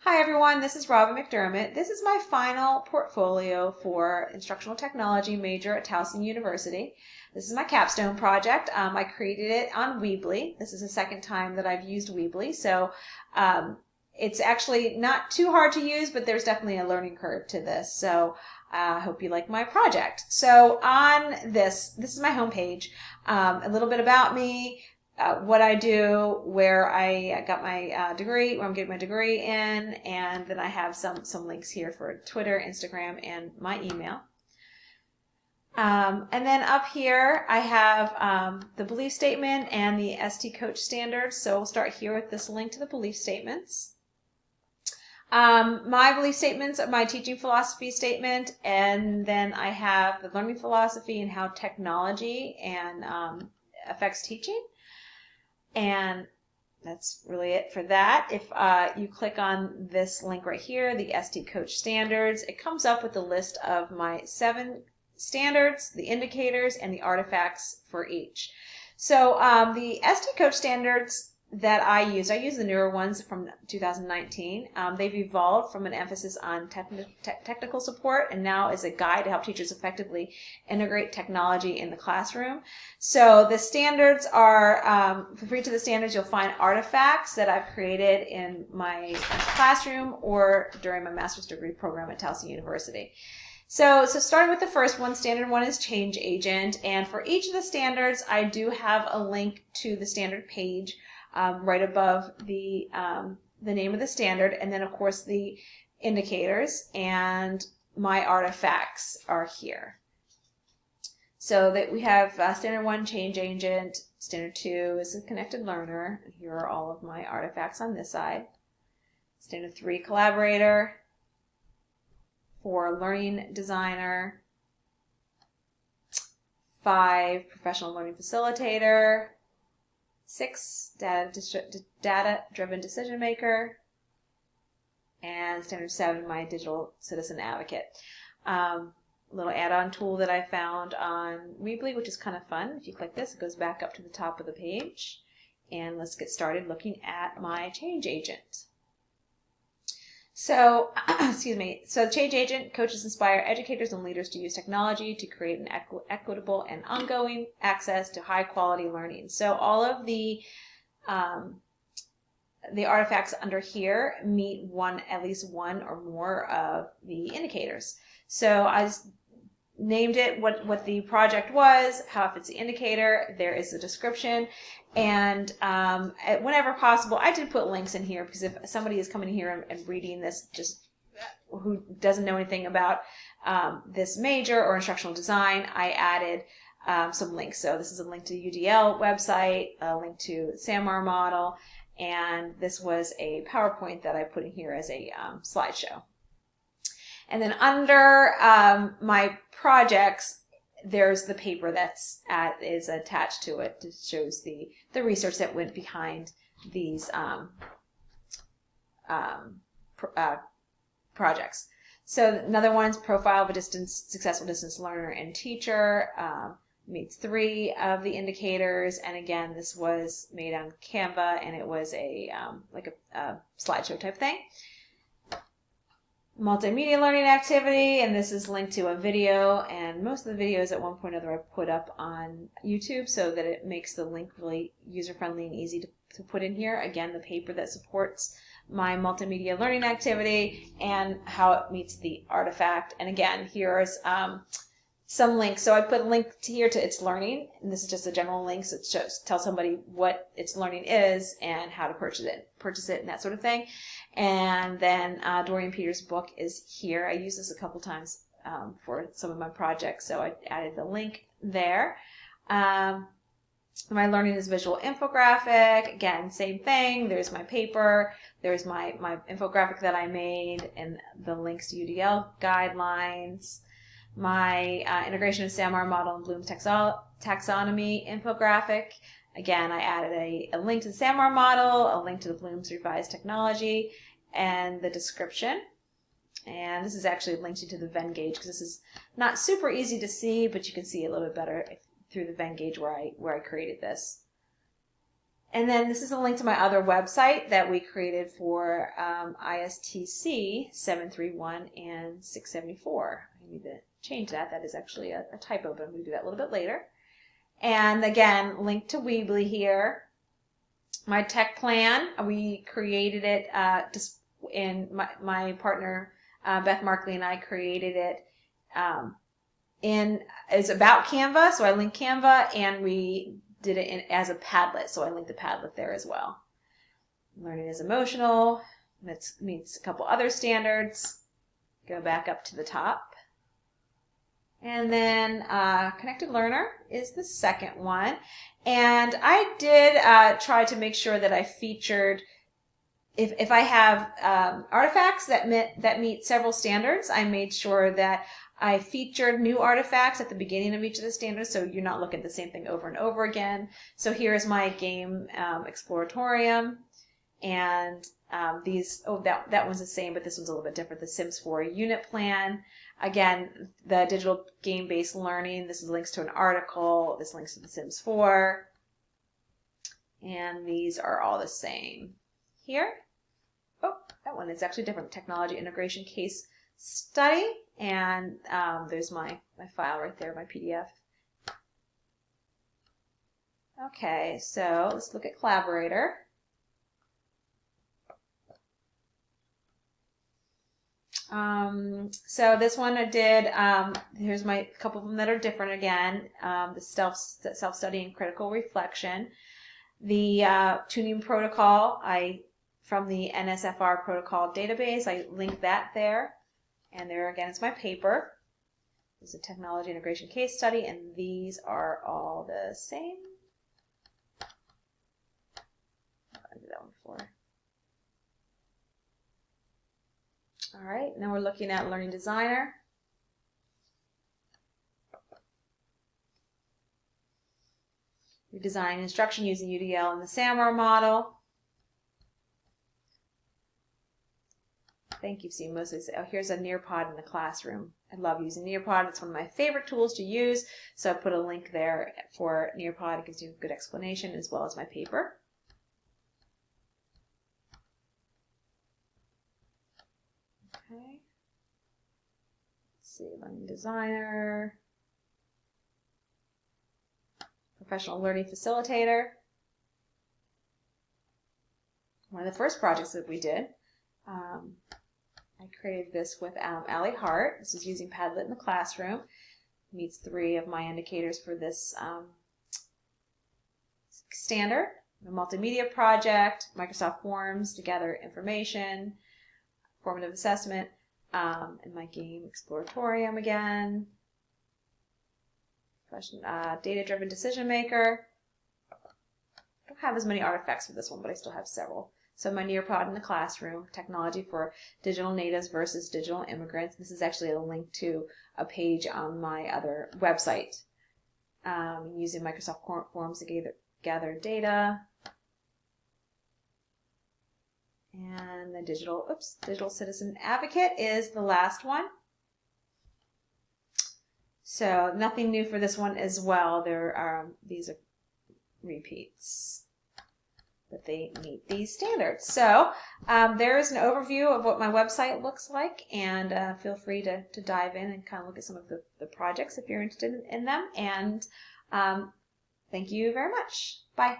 Hi everyone, this is Robin McDermott. This is my final portfolio for instructional technology major at Towson University. This is my capstone project. I created it on Weebly. This is the second time that I've used Weebly, so it's actually not too hard to use, but there's definitely a learning curve to this. So I hope you like my project. So on this is my homepage. A little bit about me. What I do, where I got my degree, where I'm getting my degree in, and then I have some links here for Twitter, Instagram, and my email. And then up here I have the belief statement and the ST Coach standards. So we'll start here with this link to the belief statements. My belief statements are my teaching philosophy statement, and then I have the learning philosophy and how technology and affects teaching. And that's really it for that. If you click on this link right here, the ST Coach standards, it comes up with a list of my 7 standards, the indicators, and the artifacts for each. So the ST Coach standards that I use the newer ones from 2019. They've evolved from an emphasis on technical support and now is a guide to help teachers effectively integrate technology in the classroom. So the standards are, for each of the standards, you'll find artifacts that I've created in my classroom or during my master's degree program at Towson University. So starting with the first one, standard 1 is change agent. And for each of the standards, I do have a link to the standard page right above the name of the standard, and then of course the indicators and my artifacts are here. So that we have standard 1, change agent, standard 2 is a connected learner. Here are all of my artifacts on this side. Standard 3, collaborator. 4, learning designer. 5, professional learning facilitator. 6, data-driven decision maker, and standard 7, my digital citizen advocate. Little add-on tool that I found on Weebly, which is kind of fun. If you click this, it goes back up to the top of the page. And let's get started looking at my change agent. So, excuse me. So, the change agent, coaches inspire educators and leaders to use technology to create an equitable and ongoing access to high-quality learning. So, all of the artifacts under here meet at least one or more of the indicators. So, I named it what the project was, how it fits the indicator. There is a description. And whenever possible, I did put links in here because if somebody is coming here and reading this, just who doesn't know anything about this major or instructional design, I added some links. So this is a link to the UDL website, a link to the SAMR model, and this was a PowerPoint that I put in here as a slideshow. And then under my projects, there's the paper is attached to it. It shows the research that went behind these projects. So another one's profile of a successful distance learner and teacher. Meets 3 of the indicators, and again, this was made on Canva, and it was a slideshow type thing. Multimedia learning activity, and this is linked to a video, and most of the videos at one point or other I put up on YouTube so that it makes the link really user-friendly and easy to put in here. Again, the paper that supports my multimedia learning activity and how it meets the artifact. And again, here's some links. So I put a link here to It's Learning, and this is just a general link, so it tells somebody what It's Learning is and how to purchase it and that sort of thing. And then Dorian Peters' book is here. I used this a couple times for some of my projects, so I added the link there. My learning is visual infographic. Again, same thing. There's my paper. There's my infographic that I made, and the links to UDL guidelines. My integration of SAMR model and Bloom's taxonomy infographic. Again, I added a link to the SAMR model, a link to the Bloom's revised technology, and the description. And this is actually linked to the Venn gauge because this is not super easy to see, but you can see a little bit better through the Venn gauge where I created this. And then this is a link to my other website that we created for ISTC 731 and 674. I need to change that. That is actually a typo, but I'm going to do that a little bit later. And again, link to Weebly here. My tech plan, we created it just in my partner Beth Markley and I created it it's about Canva, so I link Canva, and we did it as a Padlet, so I linked the Padlet there as well. Learning is emotional. That meets a couple other standards. Go back up to the top. And then Connected Learner is the second one. And I did try to make sure that I featured, if I have artifacts that meet several standards, I made sure that I featured new artifacts at the beginning of each of the standards, so you're not looking at the same thing over and over again. So here's my game exploratorium, and that one's the same, but this one's a little bit different. The Sims 4 unit plan. Again, the digital game-based learning. This is links to an article. This links to the Sims 4, and these are all the same here. Oh, that one is actually different. Technology integration case study, and there's my file right there, my PDF. Okay, so let's look at Collaborator. So this one I did, here's my couple of them that are different again, the self-study and critical reflection. The tuning protocol, from the NSFR protocol database, I linked that there. And there again is my paper. This is a technology integration case study, and these are all the same. I did that one before. All right, now we're looking at Learning Designer. We design instruction using UDL and the SAMR model. I think you've seen most of these. Oh, here's a Nearpod in the classroom. I love using Nearpod. It's one of my favorite tools to use. So I put a link there for Nearpod. It gives you a good explanation as well as my paper. Okay. Let's see, Learning Designer. Professional Learning Facilitator. One of the first projects that we did. I created this with Allie Hart. This is using Padlet in the classroom. Meets 3 of my indicators for this standard. A multimedia project, Microsoft Forms to gather information, formative assessment, and my game exploratorium again. Data-driven decision maker. I don't have as many artifacts for this one, but I still have several. So my Nearpod in the classroom, technology for digital natives versus digital immigrants. This is actually a link to a page on my other website. Using Microsoft Forms to gather data. And the digital citizen advocate is the last one. So nothing new for this one as well. These are repeats. That they meet these standards. So there is an overview of what my website looks like, and feel free to dive in and kind of look at some of the projects if you're interested in them. And thank you very much. Bye.